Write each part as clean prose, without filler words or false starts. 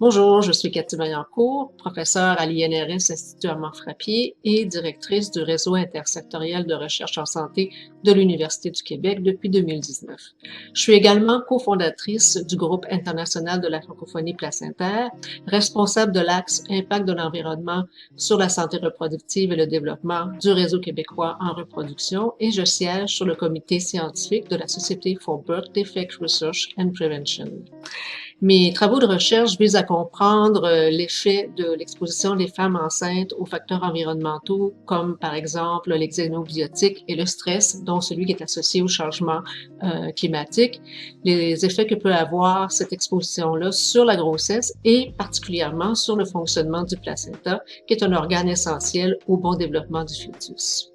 Bonjour, je suis Cathy Vaillancourt, professeure à l'INRS Institut Armand-Frappier et directrice du réseau intersectoriel de recherche en santé de l'Université du Québec depuis 2019. Je suis également cofondatrice du groupe international de la francophonie placentaire, responsable de l'axe Impact de l'environnement sur la santé reproductive et le développement du réseau québécois en reproduction et je siège sur le comité scientifique de la Société for Birth Defect Research and Prevention. Mes travaux de recherche visent à comprendre l'effet de l'exposition des femmes enceintes aux facteurs environnementaux comme par exemple les xénobiotiques et le stress, dont celui qui est associé au changement climatique, les effets que peut avoir cette exposition-là sur la grossesse et particulièrement sur le fonctionnement du placenta, qui est un organe essentiel au bon développement du fœtus.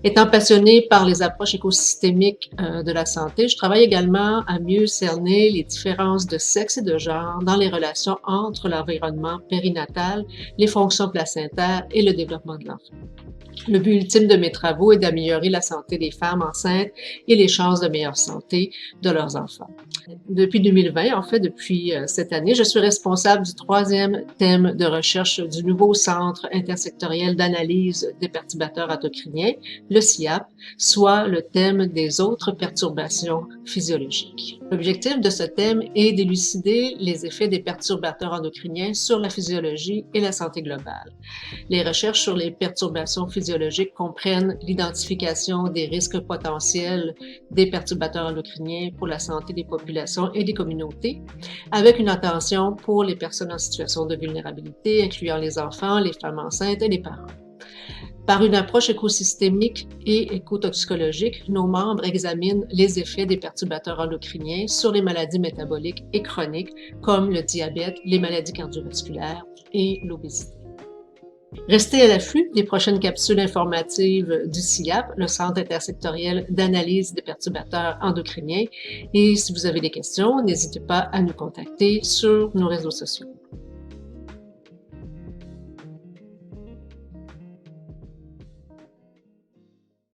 Étant passionnée par les approches écosystémiques de la santé, je travaille également à mieux cerner les différences de sexe et de genre dans les relations entre l'environnement périnatal, les fonctions placentaires et le développement de l'enfant. Le but ultime de mes travaux est d'améliorer la santé des femmes enceintes et les chances de meilleure santé de leurs enfants. Depuis 2020, en fait, depuis cette année, je suis responsable du troisième thème de recherche du nouveau Centre intersectoriel d'analyse des perturbateurs endocriniens, le CIAP, soit le thème des autres perturbations physiologiques. L'objectif de ce thème est d'élucider les effets des perturbateurs endocriniens sur la physiologie et la santé globale. Les recherches sur les perturbations physiologiques comprennent l'identification des risques potentiels des perturbateurs endocriniens pour la santé des populations et des communautés, avec une attention pour les personnes en situation de vulnérabilité, incluant les enfants, les femmes enceintes et les parents. Par une approche écosystémique et écotoxicologique, nos membres examinent les effets des perturbateurs endocriniens sur les maladies métaboliques et chroniques comme le diabète, les maladies cardiovasculaires et l'obésité. Restez à l'affût des prochaines capsules informatives du CIAP, le Centre intersectoriel d'analyse des perturbateurs endocriniens. Et si vous avez des questions, n'hésitez pas à nous contacter sur nos réseaux sociaux.